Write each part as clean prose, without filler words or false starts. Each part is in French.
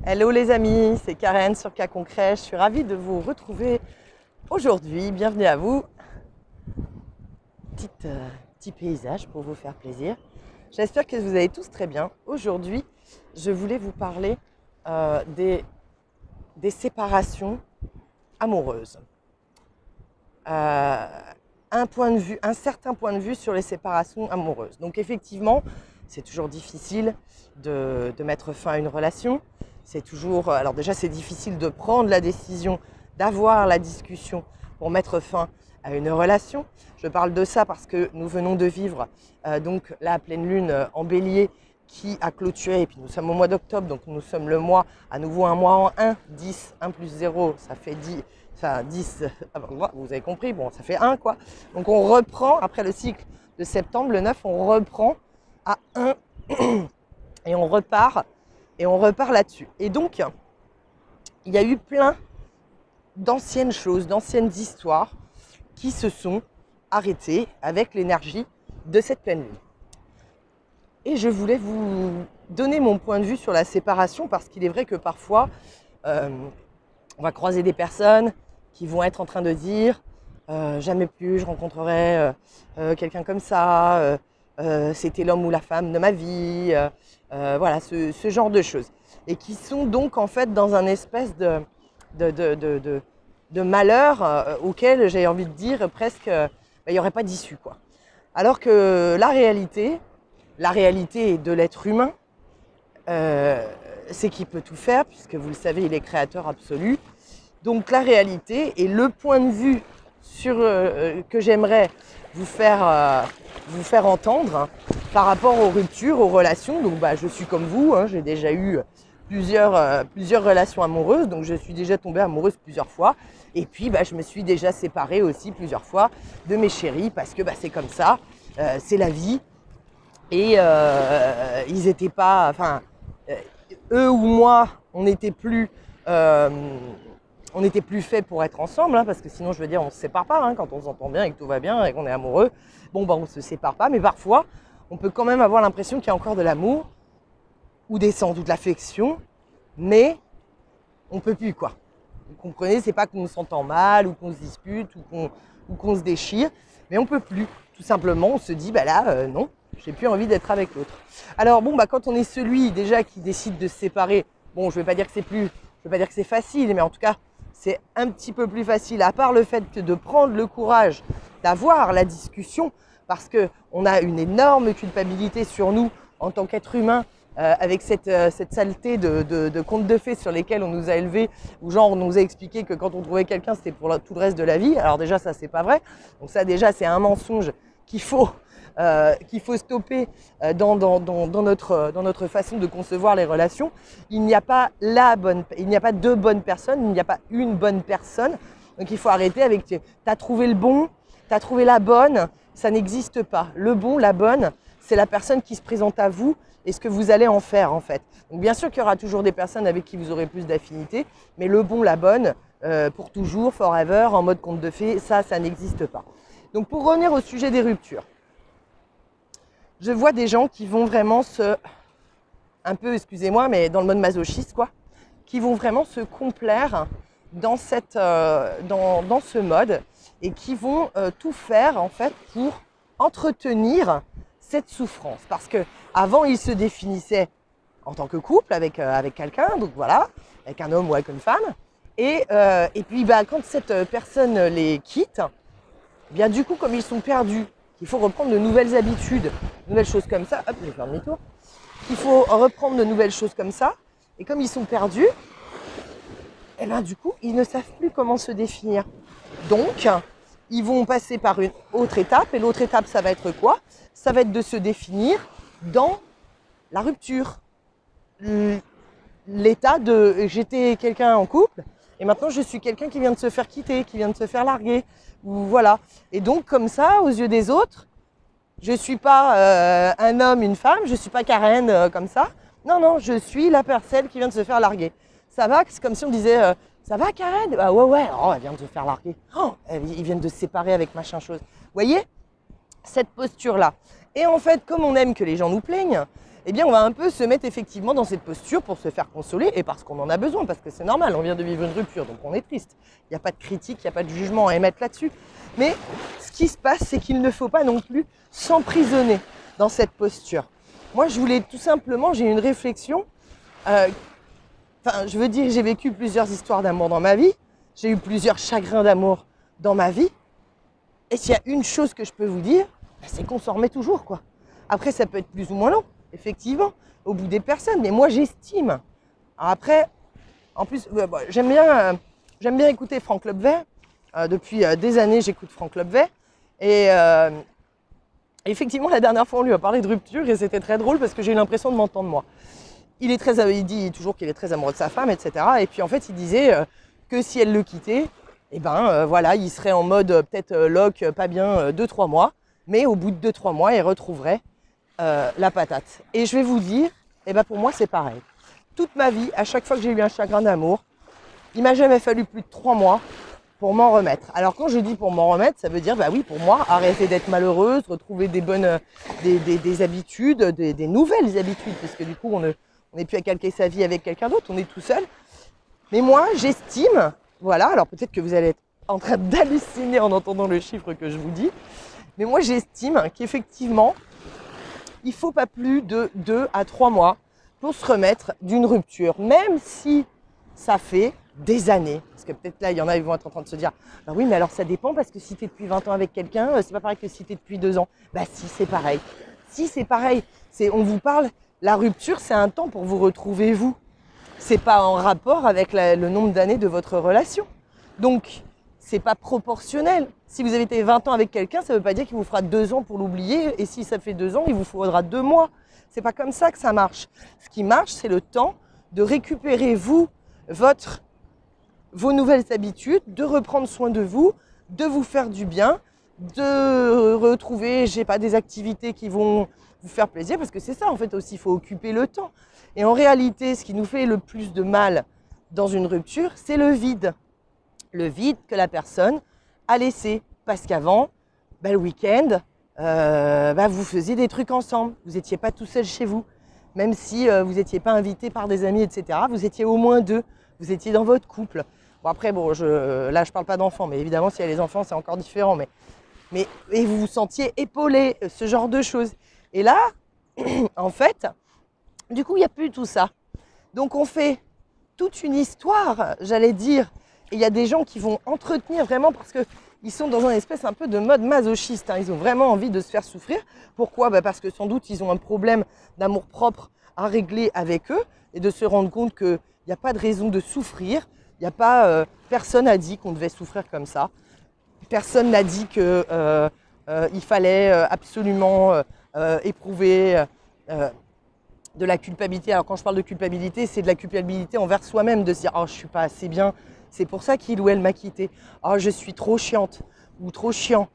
Hello les amis, c'est Karen sur Cas Concret. Je suis ravie de vous retrouver aujourd'hui. Bienvenue à vous. Petit paysage pour vous faire plaisir. J'espère que vous allez tous très bien. Aujourd'hui, je voulais vous parler des séparations amoureuses. Un certain point de vue sur les séparations amoureuses. Donc effectivement, c'est toujours difficile de mettre fin à une relation. C'est toujours, alors déjà c'est difficile de prendre la décision, d'avoir la discussion pour mettre fin à une relation. Je parle de ça parce que nous venons de vivre donc la pleine lune en bélier qui a clôturé, et puis nous sommes au mois d'octobre, donc nous sommes le mois, à nouveau un mois en 1, 10, 1 plus 0, ça fait 10, enfin 10, vous avez compris, bon ça fait 1 quoi. Donc on reprend, après le cycle de septembre, le 9, on reprend à 1 et on repart là-dessus. Et donc, il y a eu plein d'anciennes choses, d'anciennes histoires qui se sont arrêtées avec l'énergie de cette pleine lune. Et je voulais vous donner mon point de vue sur la séparation parce qu'il est vrai que parfois, on va croiser des personnes qui vont être en train de dire jamais plus je rencontrerai quelqu'un comme ça, c'était l'homme ou la femme de ma vie, voilà, ce genre de choses. Et qui sont donc en fait dans un espèce de malheur auquel j'ai envie de dire presque, il n'y aurait pas d'issue, quoi. Alors que la réalité de l'être humain, c'est qu'il peut tout faire, puisque vous le savez, il est créateur absolu. Donc la réalité et le point de vue que j'aimerais vous faire entendre par rapport aux ruptures, aux relations. Donc je suis comme vous, j'ai déjà eu plusieurs relations amoureuses, donc je suis déjà tombée amoureuse plusieurs fois. Et puis je me suis déjà séparée aussi plusieurs fois de mes chéris parce que c'est comme ça, c'est la vie. Et ils n'étaient pas, enfin, eux ou moi, on n'était plus faits pour être ensemble, parce que sinon, je veux dire, on ne se sépare pas, quand on s'entend bien et que tout va bien et qu'on est amoureux. Bon, on ne se sépare pas, mais parfois, on peut quand même avoir l'impression qu'il y a encore de l'amour ou de l'affection, mais on ne peut plus, quoi. Vous comprenez, c'est pas qu'on s'entend mal ou qu'on se dispute ou qu'on se déchire, mais on ne peut plus. Tout simplement, on se dit, non, j'ai plus envie d'être avec l'autre. Alors quand on est celui déjà qui décide de se séparer, je ne vais pas dire que c'est facile, mais en tout cas, c'est un petit peu plus facile, à part le fait de prendre le courage d'avoir la discussion, parce qu'on a une énorme culpabilité sur nous en tant qu'être humain, avec cette saleté de contes de fées sur lesquels on nous a élevés, où genre on nous a expliqué que quand on trouvait quelqu'un, c'était pour tout le reste de la vie. Alors déjà, ça, c'est pas vrai. Donc ça, déjà, c'est un mensonge qu'il faut stopper dans notre façon de concevoir les relations. Il n'y a pas deux bonnes personnes, il n'y a pas une bonne personne. Donc il faut arrêter avec « t'as trouvé le bon, t'as trouvé la bonne », ça n'existe pas. Le bon, la bonne, c'est la personne qui se présente à vous et ce que vous allez en faire en fait. Donc bien sûr qu'il y aura toujours des personnes avec qui vous aurez plus d'affinité, mais le bon, la bonne, pour toujours, forever, en mode conte de fées, ça n'existe pas. Donc pour revenir au sujet des ruptures, je vois des gens qui vont vraiment un peu, excusez-moi, mais dans le mode masochiste, quoi, qui vont vraiment se complaire dans ce mode et qui vont tout faire en fait pour entretenir cette souffrance. Parce que avant, ils se définissaient en tant que couple avec quelqu'un, donc voilà, avec un homme ou avec une femme. Et puis quand cette personne les quitte, bien du coup, comme ils sont perdus, il faut reprendre de nouvelles habitudes, de nouvelles choses comme ça. Hop, je vais faire demi-tour. Il faut reprendre de nouvelles choses comme ça. Et comme ils sont perdus, et du coup, ils ne savent plus comment se définir. Donc, ils vont passer par une autre étape. Et l'autre étape, ça va être quoi? Ça va être de se définir dans la rupture. L'état de j'étais quelqu'un en couple et maintenant je suis quelqu'un qui vient de se faire quitter, qui vient de se faire larguer. Ou voilà. Et donc, comme ça, aux yeux des autres, je ne suis pas un homme, une femme, je ne suis pas Karen comme ça. Non, je suis la personne qui vient de se faire larguer. Ça va? C'est comme si on disait ça va Karen? Ouais, oh, elle vient de se faire larguer. Oh, ils viennent de se séparer avec machin chose. Vous voyez? Cette posture-là. Et en fait, comme on aime que les gens nous plaignent, eh bien on va un peu se mettre effectivement dans cette posture pour se faire consoler et parce qu'on en a besoin, parce que c'est normal, on vient de vivre une rupture, donc on est triste. Il n'y a pas de critique, il n'y a pas de jugement à émettre là-dessus. Mais ce qui se passe, c'est qu'il ne faut pas non plus s'emprisonner dans cette posture. Moi, je voulais tout simplement, j'ai une réflexion. Je veux dire, j'ai vécu plusieurs histoires d'amour dans ma vie. J'ai eu plusieurs chagrins d'amour dans ma vie. Et s'il y a une chose que je peux vous dire, c'est qu'on s'en remet toujours, quoi. Après, ça peut être plus ou moins long, effectivement, au bout des personnes. Mais moi, j'estime. Après, en plus, j'aime bien écouter Franck Lobvet. Depuis des années, j'écoute Franck Lobvet. Et effectivement, la dernière fois, on lui a parlé de rupture et c'était très drôle parce que j'ai eu l'impression de m'entendre moi. Il dit toujours qu'il est très amoureux de sa femme, etc. Et puis en fait, il disait que si elle le quittait, voilà, il serait en mode peut-être lock, pas bien 2-3 mois. Mais au bout de 2-3 mois, il retrouverait la patate. Et je vais vous dire, pour moi, c'est pareil. Toute ma vie, à chaque fois que j'ai eu un chagrin d'amour, il m'a jamais fallu plus de 3 mois pour m'en remettre. Alors quand je dis pour m'en remettre, ça veut dire, oui, pour moi, arrêter d'être malheureuse, retrouver des bonnes, des habitudes, des nouvelles habitudes, parce que du coup, on n'est plus à calquer sa vie avec quelqu'un d'autre, on est tout seul. Mais moi, j'estime, voilà, alors peut-être que vous allez être en train d'halluciner en entendant le chiffre que je vous dis, mais moi, j'estime qu'effectivement, il ne faut pas plus de 2 à 3 mois pour se remettre d'une rupture, même si ça fait des années. Parce que peut-être là, il y en a, ils vont être en train de se dire « oui, mais alors ça dépend parce que si tu es depuis 20 ans avec quelqu'un, c'est pas pareil que si tu es depuis 2 ans. » Si, c'est pareil. Si, c'est pareil. On vous parle, la rupture, c'est un temps pour vous retrouver vous. C'est pas en rapport avec le nombre d'années de votre relation. Donc, c'est pas proportionnel. Si vous avez été 20 ans avec quelqu'un, ça veut pas dire qu'il vous fera 2 ans pour l'oublier. Et si ça fait 2 ans, il vous faudra 2 mois. C'est pas comme ça que ça marche. Ce qui marche, c'est le temps de récupérer vous, vos nouvelles habitudes, de reprendre soin de vous faire du bien, de retrouver, des activités qui vont vous faire plaisir, parce que c'est ça en fait aussi, il faut occuper le temps. Et en réalité, ce qui nous fait le plus de mal dans une rupture, c'est le vide. Le vide que la personne a laissé. Parce qu'avant, le week-end, vous faisiez des trucs ensemble. Vous n'étiez pas tout seul chez vous. Même si vous n'étiez pas invité par des amis, etc. Vous étiez au moins 2. Vous étiez dans votre couple. Là, je parle pas d'enfants, mais évidemment, s'il y a les enfants, c'est encore différent. Et vous vous sentiez épaulé, ce genre de choses. Et là, en fait, du coup, il n'y a plus tout ça. Donc, on fait toute une histoire, j'allais dire. Et il y a des gens qui vont entretenir vraiment parce qu'ils sont dans un espèce un peu de mode masochiste. Ils ont vraiment envie de se faire souffrir. Pourquoi ? Parce que sans doute, ils ont un problème d'amour-propre à régler avec eux et de se rendre compte qu'il n'y a pas de raison de souffrir. Il n'y a pas, personne n'a dit qu'on devait souffrir comme ça. Personne n'a dit qu'il fallait absolument éprouver de la culpabilité. Alors quand je parle de culpabilité, c'est de la culpabilité envers soi-même, de se dire « oh, je ne suis pas assez bien, c'est pour ça qu'il ou elle m'a quitté. Oh, je suis trop chiante ou trop chiant,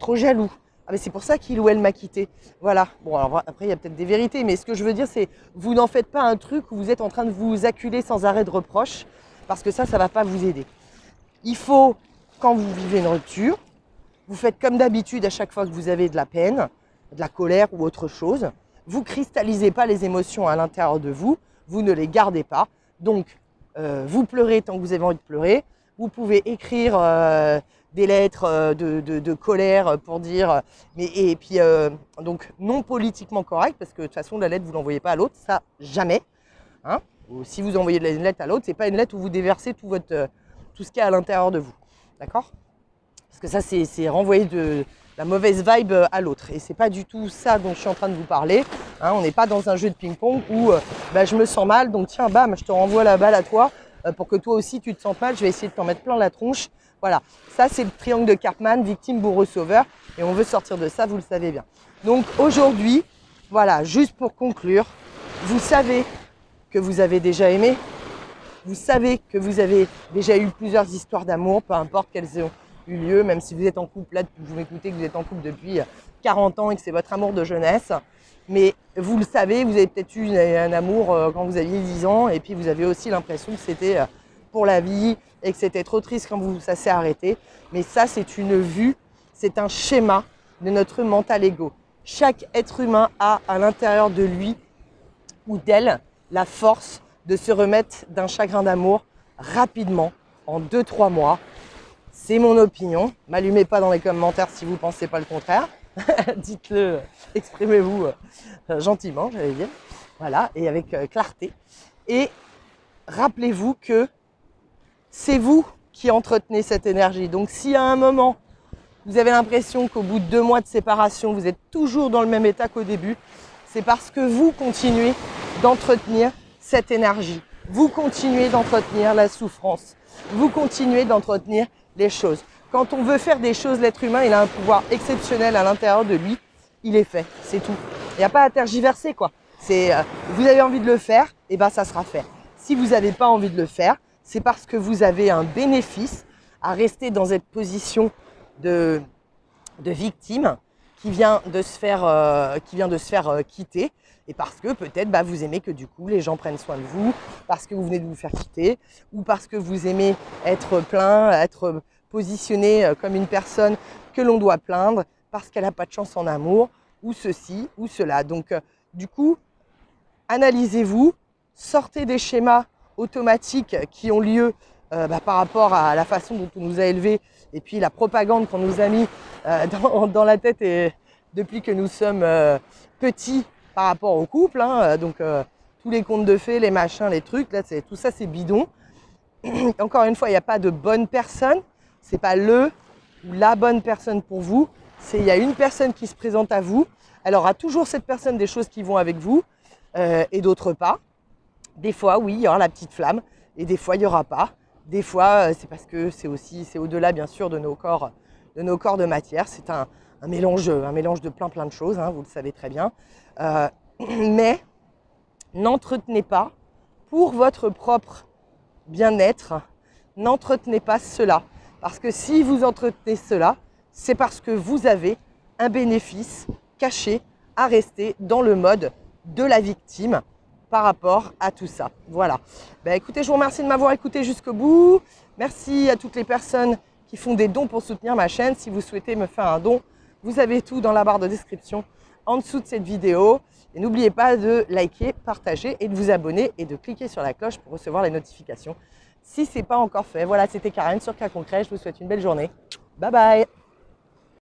trop jaloux. Ah, mais c'est pour ça qu'il ou elle m'a quitté. » Voilà. Bon, alors après, il y a peut-être des vérités, mais ce que je veux dire, c'est vous n'en faites pas un truc où vous êtes en train de vous acculer sans arrêt de reproches, parce que ça ne va pas vous aider. Il faut, quand vous vivez une rupture, vous faites comme d'habitude à chaque fois que vous avez de la peine, de la colère ou autre chose. Vous ne cristallisez pas les émotions à l'intérieur de vous, vous ne les gardez pas. Donc, vous pleurez tant que vous avez envie de pleurer. Vous pouvez écrire des lettres de colère pour dire, donc non politiquement correct, parce que de toute façon, la lettre, vous ne l'envoyez pas à l'autre, ça, jamais. Ou si vous envoyez une lettre à l'autre, ce n'est pas une lettre où vous déversez tout ce qu'il y a à l'intérieur de vous. D'accord ? Parce que ça, c'est renvoyer de la mauvaise vibe à l'autre. Et ce n'est pas du tout ça dont je suis en train de vous parler. On n'est pas dans un jeu de ping-pong où je me sens mal, donc tiens, bam, je te renvoie la balle à toi pour que toi aussi tu te sens mal. Je vais essayer de t'en mettre plein la tronche. Voilà, ça c'est le triangle de Karpman, victime, bourreau, sauveur. Et on veut sortir de ça, vous le savez bien. Donc aujourd'hui, voilà, juste pour conclure, vous savez que vous avez déjà aimé. Vous savez que vous avez déjà eu plusieurs histoires d'amour, peu importe qu'elles ont eu lieu, même si vous êtes en couple, là, vous m'écoutez, que vous êtes en couple depuis 40 ans et que c'est votre amour de jeunesse. Mais vous le savez, vous avez peut-être eu un amour quand vous aviez 10 ans et puis vous avez aussi l'impression que c'était pour la vie et que c'était trop triste quand ça s'est arrêté. Mais ça, c'est une vue, c'est un schéma de notre mental ego. Chaque être humain a à l'intérieur de lui ou d'elle la force de se remettre d'un chagrin d'amour rapidement, en 2-3 mois. C'est mon opinion. M'allumez pas dans les commentaires si vous ne pensez pas le contraire. Dites-le, exprimez-vous gentiment, j'allais dire. Voilà, et avec clarté. Et rappelez-vous que c'est vous qui entretenez cette énergie. Donc si à un moment, vous avez l'impression qu'au bout de 2 mois de séparation, vous êtes toujours dans le même état qu'au début, c'est parce que vous continuez d'entretenir cette énergie. Vous continuez d'entretenir la souffrance. Vous continuez d'entretenir les choses. Quand on veut faire des choses, l'être humain, il a un pouvoir exceptionnel à l'intérieur de lui. Il est fait, c'est tout. Il n'y a pas à tergiverser, quoi. Vous avez envie de le faire, et ben ça sera fait. Si vous n'avez pas envie de le faire, c'est parce que vous avez un bénéfice à rester dans cette position de victime qui vient de se faire quitter, et parce que peut-être vous aimez que du coup les gens prennent soin de vous, parce que vous venez de vous faire quitter, ou parce que vous aimez être plaint, être positionné comme une personne que l'on doit plaindre parce qu'elle n'a pas de chance en amour, ou ceci ou cela. Donc du coup, analysez-vous, sortez des schémas automatiques qui ont lieu par rapport à la façon dont on nous a élevés, et puis la propagande qu'on nous a mis dans la tête et depuis que nous sommes petits par rapport au couple. Donc tous les contes de fées, les machins, les trucs, là, tout ça c'est bidon. Encore une fois, il n'y a pas de bonne personne. C'est pas le ou la bonne personne pour vous. Il y a une personne qui se présente à vous. Elle aura toujours cette personne des choses qui vont avec vous et d'autres pas. Des fois, oui, il y aura la petite flamme et des fois, il n'y aura pas. Des fois, c'est parce que c'est au-delà, bien sûr, de nos corps de matière. C'est un mélange de plein de choses, vous le savez très bien. Mais n'entretenez pas pour votre propre bien-être, n'entretenez pas cela. Parce que si vous entretenez cela, c'est parce que vous avez un bénéfice caché à rester dans le mode de la victime par rapport à tout ça. Voilà. Écoutez, je vous remercie de m'avoir écouté jusqu'au bout. Merci à toutes les personnes qui font des dons pour soutenir ma chaîne. Si vous souhaitez me faire un don, vous avez tout dans la barre de description en dessous de cette vidéo. Et n'oubliez pas de liker, partager et de vous abonner et de cliquer sur la cloche pour recevoir les notifications si ce n'est pas encore fait. Voilà, c'était Karen sur Cas Concret. Je vous souhaite une belle journée. Bye bye.